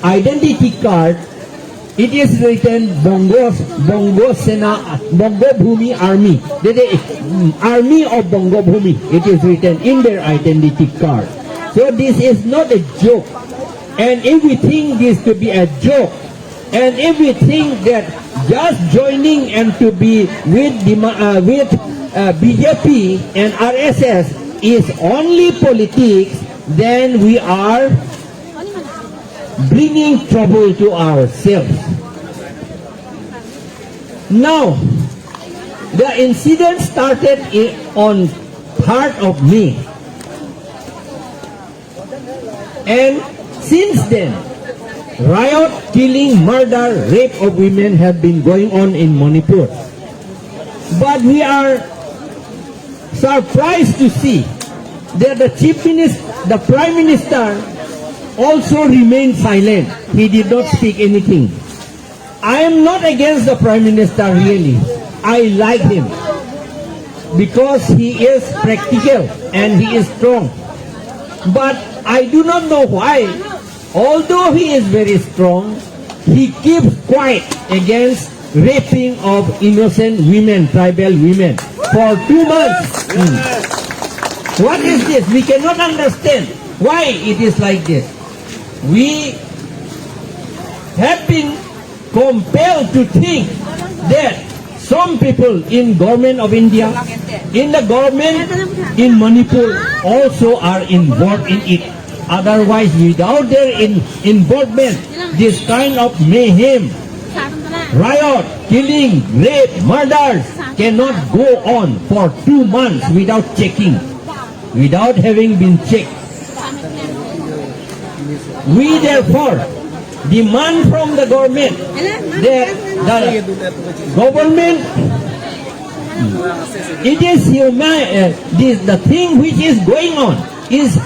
identity card, it is written Bongo Sena, Bongo Bhumi Army. Army of Bongo Bhumi. It is written in their identity card. So this is not a joke. And if we think this to be a joke, and if we think that just joining and to be with BJP and RSS is only politics, then we are bringing trouble to ourselves. Now, the incident started on 3rd of May. And since then, riot, killing, murder, rape of women have been going on in Manipur. But we are surprised to see that the Prime Minister also remained silent. He did not speak anything. I am not against the Prime Minister really. I like him because he is practical and he is strong. But I do not know why, although he is very strong, he keeps quiet against raping of innocent women, tribal women, for 2 months. What is this? We cannot understand why it is like this. We have been compelled to think that some people in government of India, in the government in Manipur also are involved in it. Otherwise, without their involvement, this kind of mayhem, riot, killing, rape, murders cannot go on for 2 months without checking, without having been checked. We therefore demand from the government that the government, it is the thing which is going on is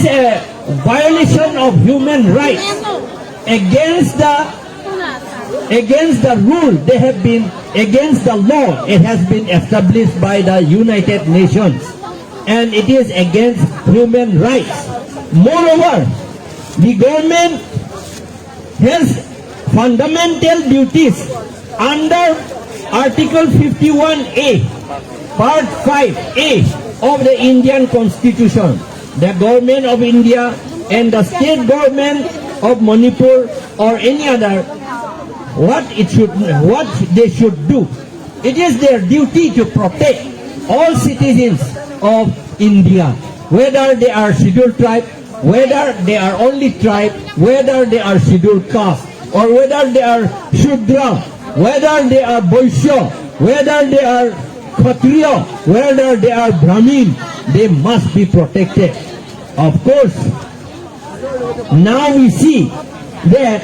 a violation of human rights against the rule. They have been against the law. It has been established by the United Nations, and it is against human rights. Moreover, the government has fundamental duties under Article 51A, Part 5A of the Indian Constitution. The government of India and the state government of Manipur or any other, what they should do. It is their duty to protect all citizens of India, whether they are scheduled tribe, whether they are only tribe, whether they are scheduled caste, or whether they are Shudra, whether they are Boishya, whether they are Kshatriya, whether they are Brahmin, they must be protected. Of course, now we see that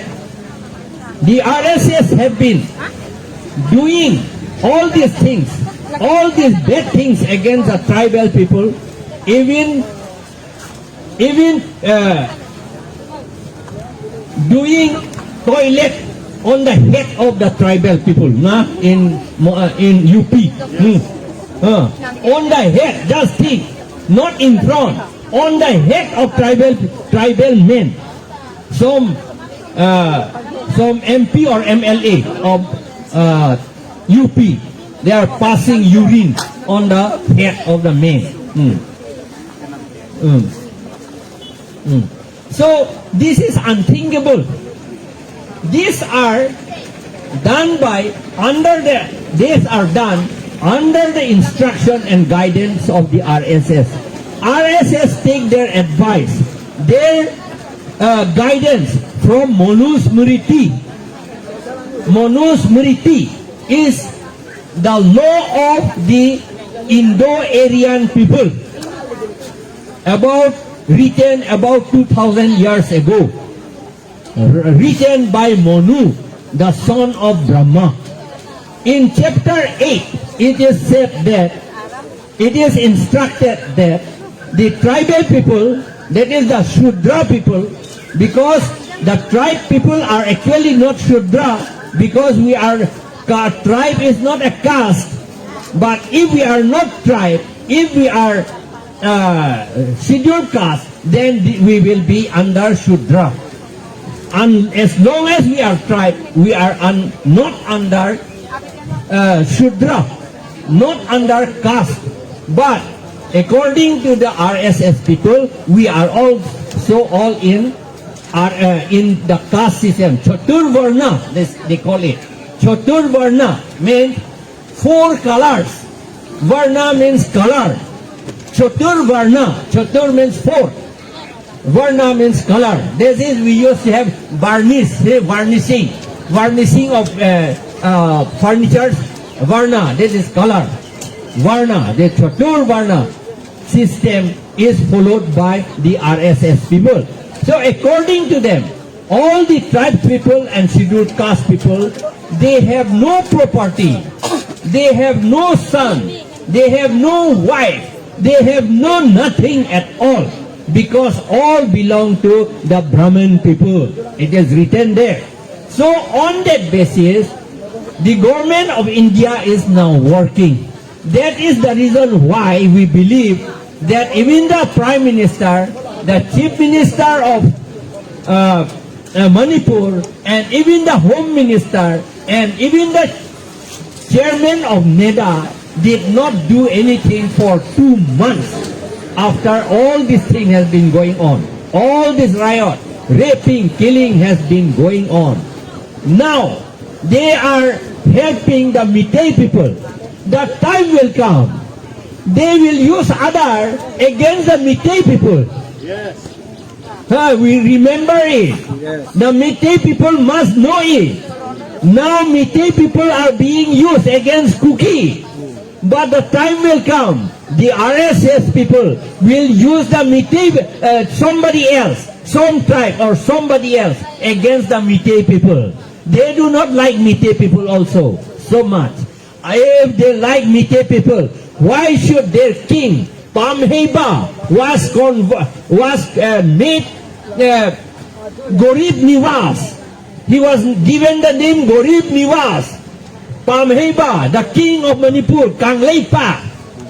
the RSS have been doing all these things, all these bad things against the tribal people, even doing toilet on the head of the tribal people, in UP. On the head, just think, not in front, on the head of tribal men. Some MP or MLA of UP, they are passing urine on the head of the men. So this is unthinkable. These are done under the instruction and guidance of the RSS. RSS take their advice, their guidance from Manusmriti. Manusmriti is the law of the Indo-Aryan people, written about 2,000 years ago, written by Manu, the son of Brahma. In chapter 8, it is said that, it is instructed that the tribal people, that is the Shudra people, because the tribe people are actually not Shudra, because we are, tribe is not a caste, but if we are not tribe, if we are scheduled caste, then we will be under Shudra. as long as we are tribe, we are not under Shudra, not under caste. But according to the RSS people, we are also all in the caste system. Chaturvarna, they call it. Chaturvarna means 4 colors. Varna means color. Chaturvarna, Chatur means 4. Varna means color. This is, we used to have varnishing of furniture. Varna, this is color. Varna, the Chatur Varna system is followed by the RSS people. So according to them, all the tribe people and scheduled caste people, they have no property, they have no son, they have no wife, they have no nothing at all, because all belong to the Brahmin people. It is written there. So on that basis, the government of India is now working. That is the reason why we believe that even the Prime Minister, the Chief Minister of Manipur, and even the Home Minister, and even the Chairman of NEDA did not do anything for 2 months after all this thing has been going on. All this riot, raping, killing has been going on. Now, they are helping the Meitei people. The time will come. They will use other against the Meitei people. Yes. We remember it. Yes. The Meitei people must know it. Now Meitei people are being used against Kuki. But the time will come. The RSS people will use the Meitei, somebody else, some tribe or somebody else against the Meitei people. They do not like Meitei people also so much. If they like Meitei people, why should their king, Pamheba, was made Gorib Niwas? He was given the name Gorib Niwas. Pamheba, the king of Manipur, Kangleipa,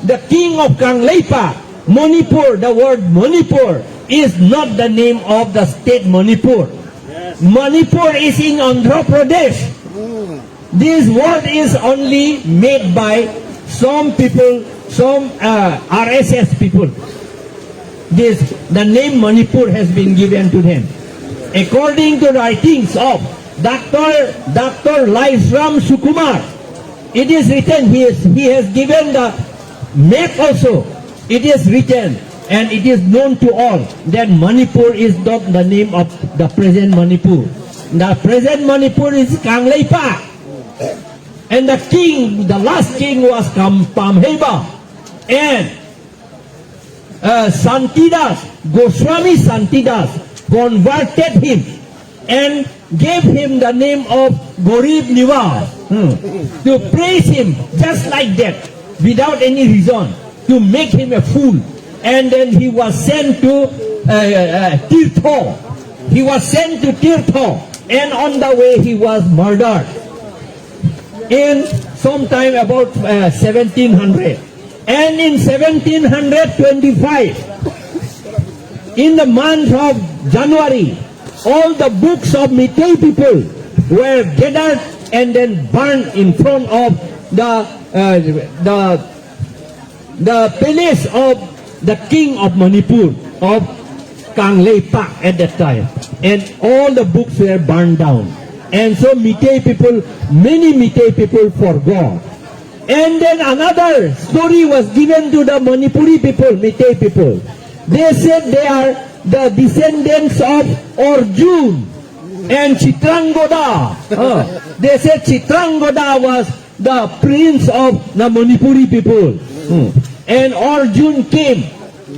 the king of Kangleipa. Manipur, the word Manipur is not the name of the state Manipur. Yes. Manipur is in Andhra Pradesh. This word is only made by some people, some RSS people. The name Manipur has been given to them. According to writings of Dr. Laisram Sukumar, it is written, he has given the map also. It is written and it is known to all that Manipur is not the name of the present Manipur. The present Manipur is Kangleipa. And the king, the last king was Pamheba. And Santidas, Goswami Santidas converted him and gave him the name of Gorib Niwas to praise him just like that, without any reason, to make him a fool. And then he was sent to Tirtho. He was sent to Tirtho, and on the way he was murdered in sometime about 1700. And in 1725, in the month of January, all the books of Meitei people were gathered and then burned in front of the palace of the king of Manipur, of Kangleipa at that time. And all the books were burned down. And so Meitei people, many Meitei people forgot. And then another story was given to the Manipuri people, Meitei people. They said they are the descendants of Arjun and Chitrangoda. They said Chitrangoda was the prince of the Manipuri people. And Arjun came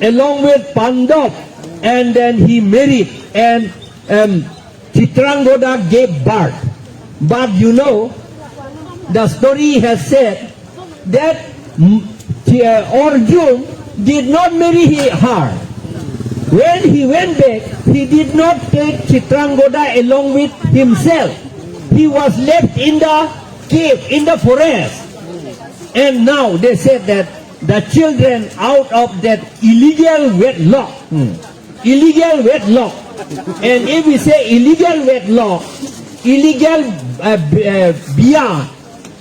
along with Pandav, and then he married, and Chitrangoda gave birth. But you know, the story has said that Arjun did not marry her. When he went back, he did not take Chitrangoda along with himself. He was left in the cave, in the forest. And now they said that the children out of that illegal wedlock, And if we say illegal wedlock, illegal biya,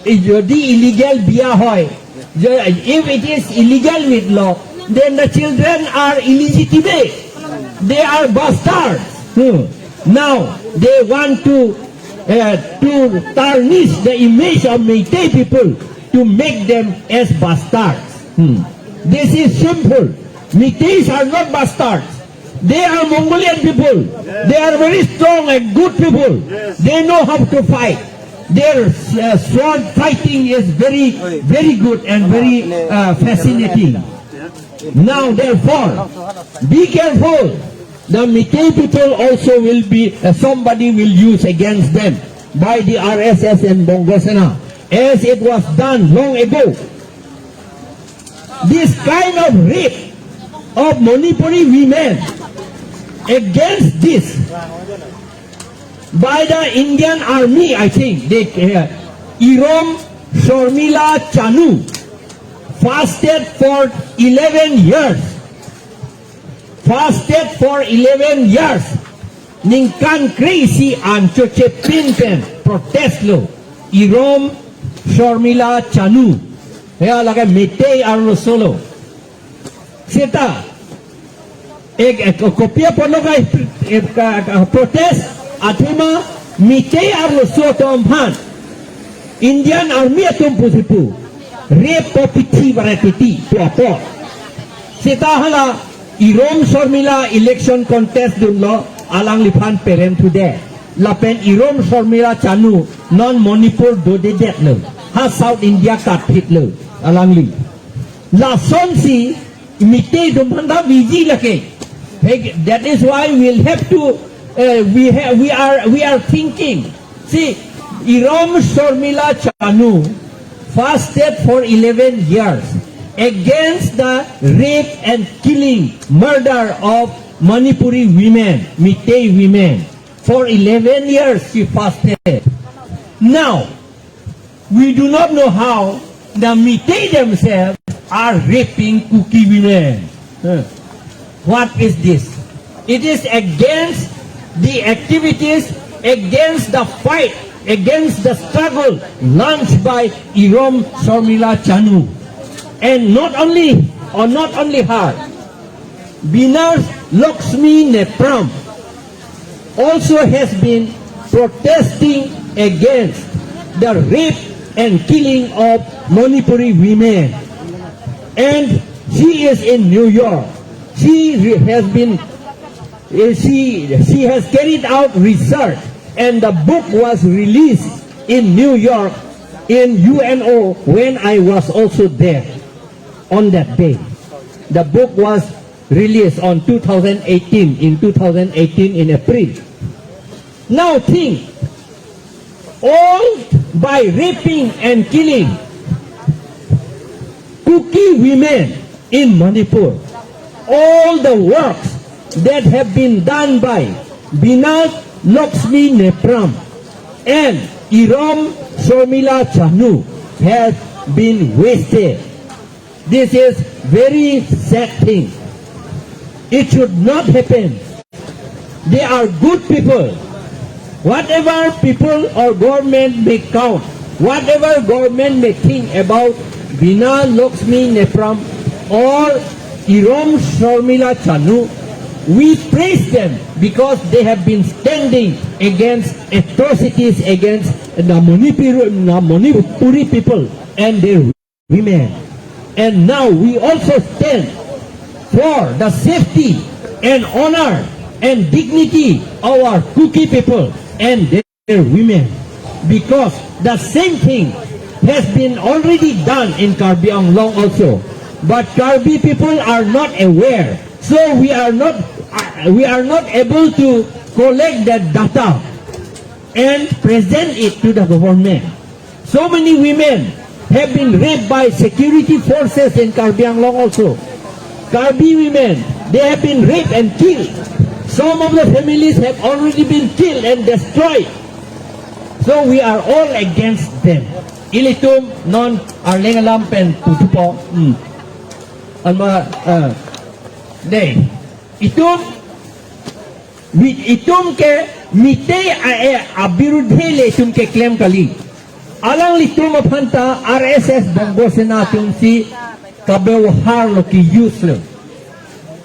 যদি illegal biya hoy, if it is illegal wedlock, then the children are illegitimate. They are bastards. Now they want to tarnish the image of Meitei people to make them as bastards. This is simple. Meiteis are not bastards. They are Mongolian people. They are very strong and good people. They know how to fight. Their sword fighting is very, very good and very fascinating. Now, therefore, be careful. The Meitei people also will be, somebody will use against them by the RSS and Bongo Sena, as it was done long ago. This kind of rape of Manipuri women against this by the Indian army, I think, Irom Shormila Chanu fasted for 11 years. Fasted for 11 years. Ningkan crazy and choche pinpen protest lo. Irom Shormila Chanu. Kaya lagay Meitei arlo solo. Sita. Kopya po lo kay protest. Athema Meitei arlo so tomhan. Indian army atum pusipu. Rape popiti varatiti to apo. Sita hala Irom Shormila election contest dun lo alang lipan parent to there. Lapen Irom Shormila Chanu non Manipur do de det lo. Ha South India kat hit lo alang li. La sonsi Meitei dumhanda viji lake. That is why we'll have to we are thinking. See, Irom Shormila Chanu fasted for 11 years against the rape and killing, murder of Manipuri women, Meitei women. For 11 years she fasted. Now, we do not know how the Meitei themselves are raping Kuki women. What is this? It is against the activities, against the fight, against the struggle launched by Irom Shormila Chanu. And not only her, Binar Lakshmi Nepram also has been protesting against the rape and killing of Manipuri women. And she is in New York. She has carried out research, and the book was released in New York in UNO when I was also there on that day. The book was released on 2018, in in April. Now think, all by raping and killing Kuki women in Manipur, all the works that have been done by Binar Lakshmi Nepram and Irom Shormila Chanu has been wasted. This is very sad thing. It should not happen. They are good people. Whatever people or government may count, whatever government may think about Binar Lakshmi Nepram or Irom Shormila Chanu, we praise them because they have been standing against atrocities against the Manipuri people and their women. And now we also stand for the safety and honor and dignity of our Kuki people and their women, because the same thing has been already done in Karbi Anglong also. But Karbi people are not aware, so we are not able to collect that data and present it to the government. So many women have been raped by security forces in Karbi Anglong also. Karbi women, they have been raped and killed. Some of the families have already been killed and destroyed. So we are all against them. Ilitum non arlingalam pen putupo. Day. Itum with itum ke mite abirudhe le itum ke claim kali alang litum aphanta RSS bongo sena tum si kabew lo ki use lo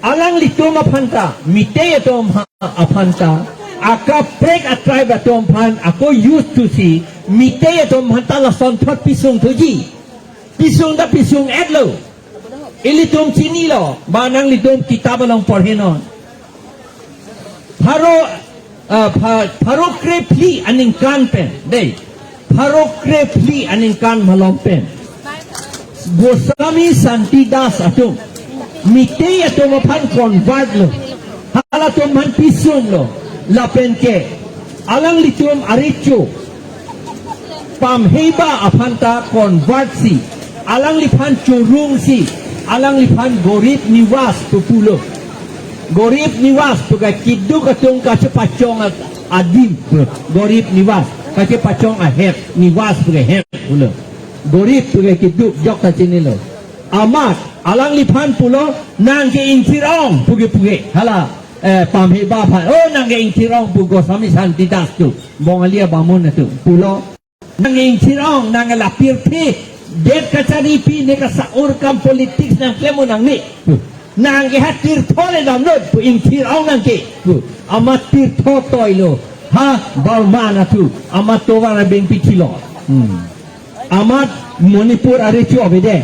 alang litum aphanta mite itum aphanta aka break a tribe atom phan ako used to see mite itum hanta la son thot pisung thuji pisung da pisung adlo ilitum chini lo banang litum kitab long porhe non Pharo krepli aning kan pen dei pharo krepli aning kan malom pen Gosami Santidas atum mite atum phan convert lo hala tum man pisung lo la pen ke alang litum arichu pam heba aphanta convert si alang liphan churung si alang liphan gorib niwas pupulo gorib niwas tuga kiddu katung kache pachong adim gorib niwas kache pachong ahet niwas tuga het pulo gorib tuga kiddu jok kachini lo amat alang liphan pulo nangke intirong puge hala pamhe ba phan oh nangke intirong pugo sami santidas tu bongalia bamun tu pulo nangke intirong nangke lapir thi det kachari pi ne ka saur kam politics nang klemo nang ni nang ke hatir thole dam no pu in thir ong nang ke amat tir tho toilo ha balmana tu amat to wana ben pichilo amat Manipur are chu obede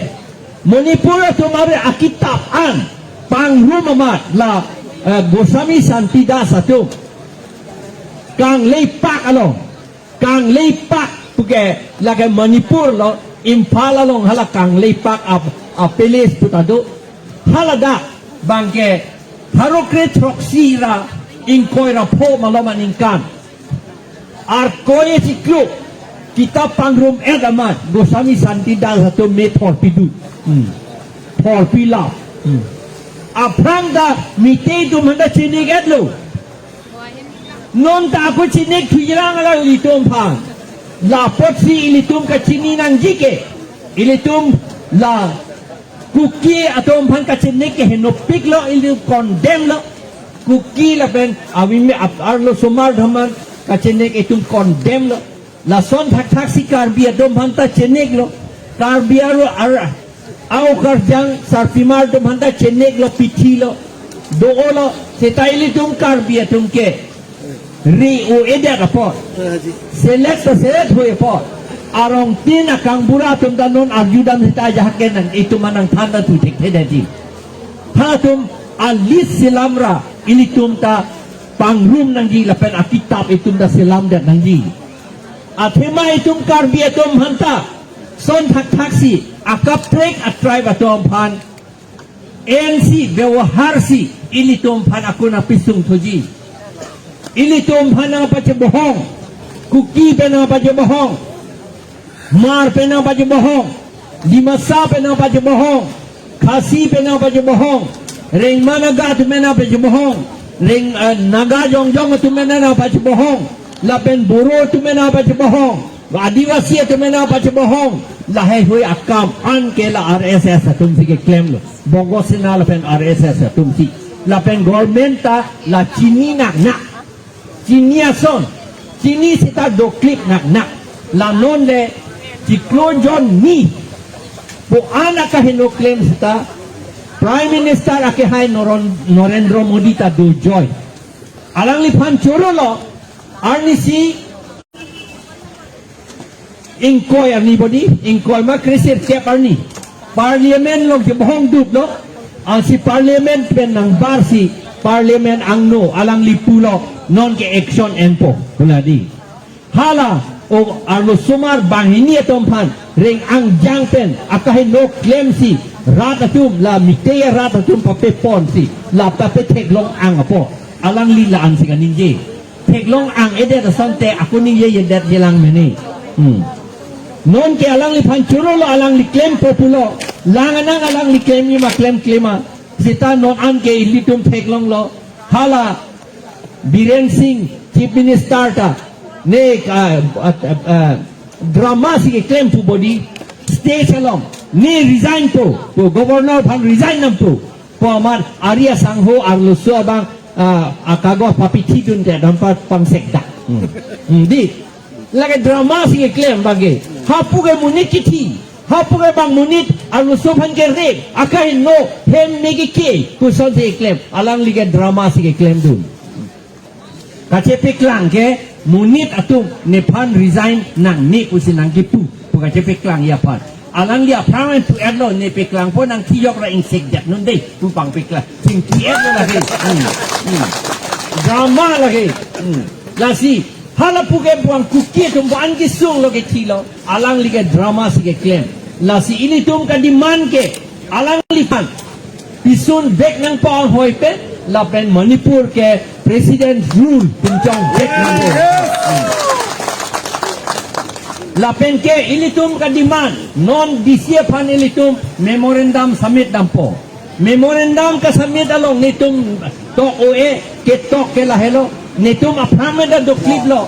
Manipur tomare akitap an pang rum amat la Gosami Santidas atu kang leipak along kang leipak puke la ke Manipur lo impala long hala kang leipak apeles putado halada bangke harokre troksira inkoira po maloman ingkan arkoye siklo kita pangrum edamat Gosami Santidas satu metor pidu por pila apranda mite tu manda cinik edlo non ta aku cinik tuirang ala litum pang la potsi ilitum ka cini nang jike ilitum la kuki atau phan ka cinik ke henopik lo ilu condemn lo kuki la ben awime arlo somar dhaman ka cinik itum condemn lo la son thak sikar bi adom phan ta cinik lo kar biaro ar au karjang sarpimar dom handa cinik lo pithi lo do lo setaili tum kar bi atum ke ri o eda report select hoye pot arong tin akang bura tum danon arjudan hita jahakenan itu manang tanda tu tek tedati hatum alis silamra ini tum ta pangrum nang ji lapen akitab itum da silam dat nang ji athema itum karbi atum hanta son taksi akaprek atribe atum phan NC bewaharsi ini tum phan aku na pisung thoji ini tum phana pache bohong kuki pena pache bohong mar pena pache bohong dimasa pena pache bohong khasi pena pache bohong ring managa tu mena pache bohong ring naga jongjong tu mena pache bohong lapen boro tu mena pache bohong adivasi tu mena pache bohong lahai hui akam an ke la RSS tum si ke claim lo bongo sina lapen RSS tum si lapen government ta la chini nak Cinia son, Cini sita do klip nak la non le Ciklo John ni po anak kahino claim sita Prime Minister ake hai Narendra Modi ta do joy alang lipan choro lo arni si inkoy arni body inkoy ma krisir tiap arni parliament lo ke bohong dup lo ang si parliament pen nang bar si parliament ang no alang lipulo non ke action empo kuladi hala o arlo sumar bangini atom phan ring ang jangpen akahin no claim si Raat atum la miteya Raat atum pape pon si la pape teklong ang apo alang lilaan si kaninje teklong ang edet asante aku ni ye yedet jelang meni non ke alang li phan churo lo alang li claim populo langanang alang li claim ni ma claim sita non an ke ilitum teklong lo hala Biren Singh Chief Minister ta ne drama si claim to body stay along ne resign to governor phan resign nam to amar Arya Sangho arlo so bang akago papiti dun te dampat pangsekda di lagi drama sing claim bagi hapuge munit kiti hapuge bang munit anu sopan ke rep akai no hem negi ke kuson sing claim alang liga drama sing claim dun kacepe klang ke munit atu nepan resign nang ni kusinang kipu kacepe klang ya pat alang dia pramen tu erlo ne peklang pun nang kiyok ra insek dat nun dei tupang peklang sing kiet lagi drama lagi lasi hala puge buang kuki tum buang kisung lo ke tilo alang liga drama si ke claim lasi ini tum ka demand ke alang lipan pisun bek nang paong hoi pe lapen Manipur ke president rule puncong bek nang lapen ke ilitum ka demand non disia pan ilitum memorandum summit dampo memorandum ka summit along nitum to oe ke to ke lahelo nitum apramenda do kliblo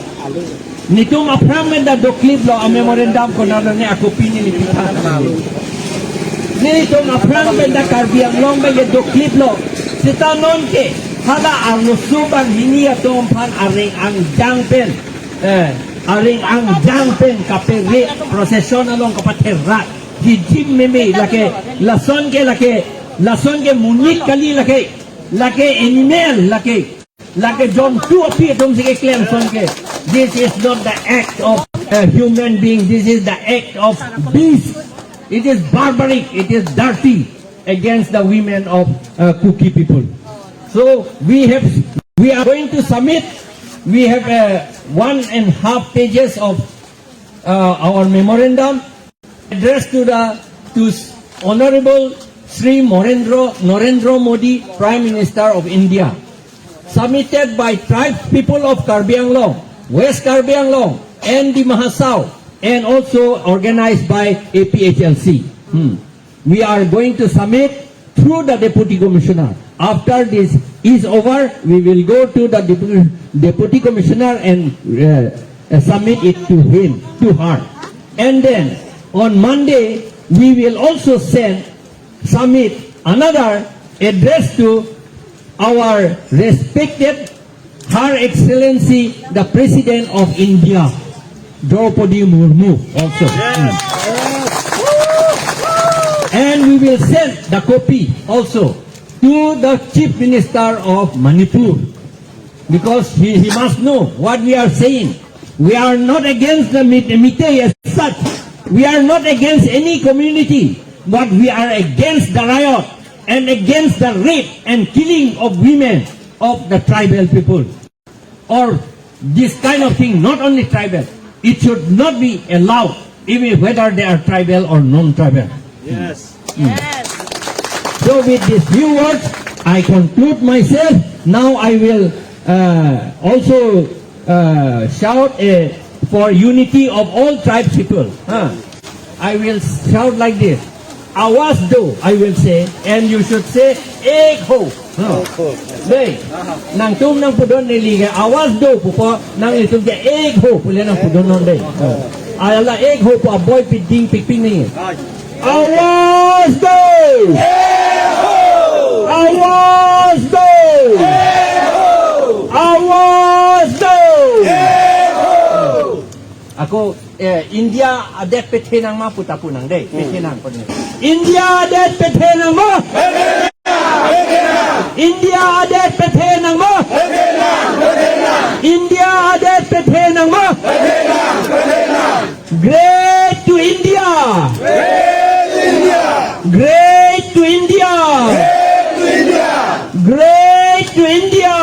nitum apramenda do kliblo a memorandum ko nalo ne ako pinili pitan nitum apramenda karbiang long ba ye do kliblo sita non ke hala ang subang hinia tom pan aring ang jangpen aring ang jangpen kapere prosesyon along kapatid Raat hijim meme lake lason ke munit kali lake animal lake John 2 api tum sige claim son ke this is not the act of a human being, this is the act of beast. It is barbaric, it is dirty against the women of Kuki people. So we are going to submit. We have 1.5 pages of our memorandum addressed to Honorable Sri Narendra Modi, Prime Minister of India, submitted by tribe people of Karbi Anglong, West Karbi Anglong, and the Mahasau, and also organized by APHLC. We are going to submit through the Deputy Commissioner. After this is over, we will go to the Deputy Commissioner and submit it to him, to her. And then on Monday, we will also submit another address to our respected Her Excellency, the President of India, Draupadi Murmu also. And we will send the copy also to the Chief Minister of Manipur, because he must know what we are saying. We are not against the Meitei as such. We are not against any community, but we are against the riot and against the rape and killing of women of the tribal people. Or this kind of thing, not only tribal, it should not be allowed, even whether they are tribal or non-tribal. Yes. Yes. So with these few words, I conclude myself. Now I will also shout for unity of all tribe people. I will shout like this. Awas do, I will say, and you should say, Ek ho. Day, nang tum nang pudon niliga, awas do, pupo, nang itum dia Ek ho, pula nang pudon non day. Ala Ek ho po, aboy piding piping ni. Awas do! Awas do! Awas do! Ako India adet petenang ma putapunang day petenang po ni. India adet petenang mo. India adet petenang mo. India adet petenang mo. Great to India. Great to India. Great to India.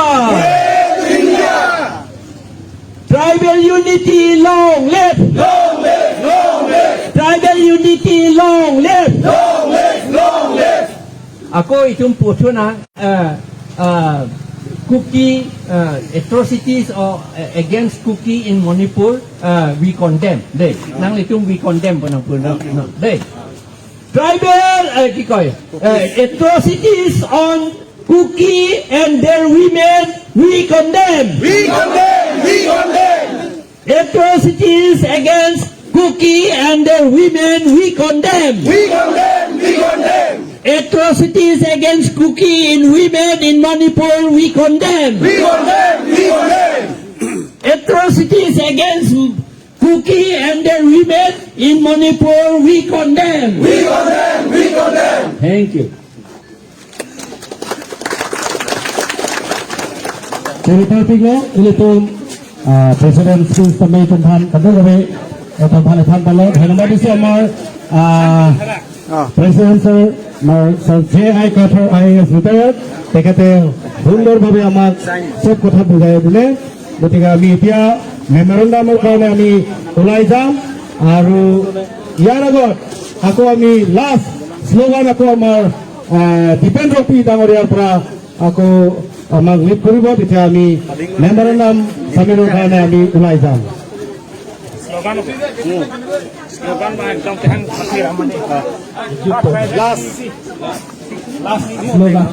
Tribal unity, long live! Long live! Long live! Tribal unity, long live! Long live! Long live! Ako itong puso na Kuki atrocities or against Kuki in Manipur, we condemn. Day, nang itong we condemn po ng puno. Day, tribal atrocities on Kuki and their women, we condemn. We condemn! We condemn! Atrocities against Kuki and their women, we condemn. We condemn! We condemn! Atrocities against Kuki in women in Manipur, we condemn. We condemn. We condemn. Atrocities against Kuki and their women in Manipur, we condemn. We condemn. We condemn. Thank you. President speech kami Kethan kadang-kadang Kethan balot. Hello, this is our President sir, Sir J.I. Kathar IAS retired. তেখেতে সুন্দৰভাৱে আমাক সব কথা বুজাই দিলে। গতিকে আমি এতিয়া মেমৰেণ্ডামৰ কাৰণে আমি ওলাই যাম আৰু ইয়াৰ আগত আকৌ আমি লাষ্ট শ্লোগান আকৌ আমাৰ দীপেন্দ্ৰ পি ডাঙৰীয়াৰ পৰা আকৌ আমাক লিড কৰিব। তেতিয়া আমি মেমৰেণ্ডাম চামিলৰ কাৰণে আমি ওলাই যাম। Slogan mah ekdom kehan khatir amane. Last slogan.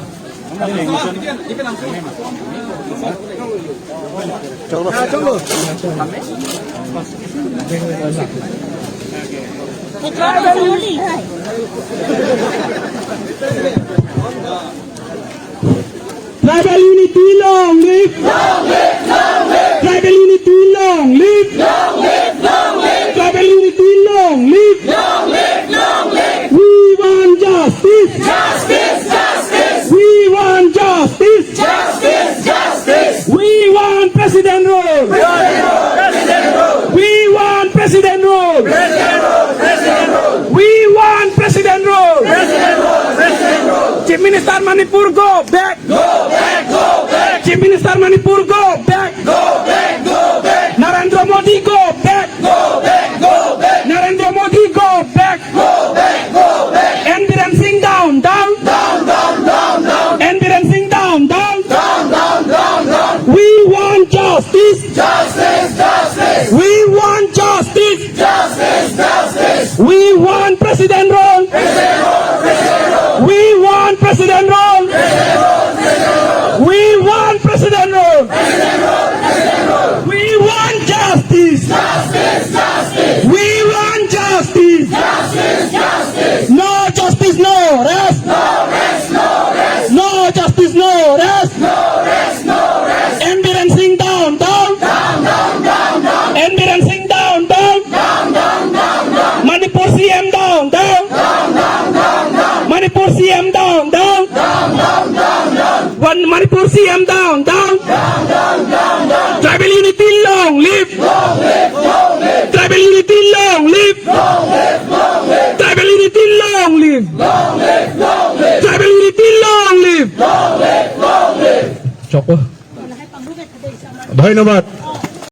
Tribal unity long live! Long live. Long live. Tribal unity long live! Long live. Long live. Tribal unity long live! Long live. Long live. We want justice! Justice. Justice. We want justice! Justice. Justice. We want President rule! President rule. We want President rule! President rule. President rule. We want President rule! President rule. President rule. Chief Minister Manipur, go back! Go back. Go back. Chief Minister Manipur, go back! Go back. Go back. Narendra Modi, go back! Go back. Go back. Narendra Modi, go back! Go back. Go back. And Biren Singh down, down! Down. Down. Down. Down. And Biren Singh down, down! Down. Down. Down. Down. We want justice! Justice. Justice. We want justice! Justice. Justice. We want President rule! President rule. President rule. We want President rule! President rule. President rule. We want President rule! President rule. President rule. We want justice! Justice. Justice. We want justice! Justice. Justice. No justice, no rest! No rest. No rest. No justice, no rest! No rest. No rest. And Biren Singh down, down! Down. Down. Down. Down. And Biren Singh down, down! Down. Down. Down. Down. Manipur CM down, down! Down. Down. Down. Down. Manipur CM down, down! Down. Down. Down. Down. One Manipur CM down, down! Down. Down. Down. Down. Tribal unity long live! Long live. Long live. Tribal unity long live! Long live. Long live. Tribal unity long live! Long live. Long live. Tribal unity long live! Long live. Long live. ধন্যবাদ।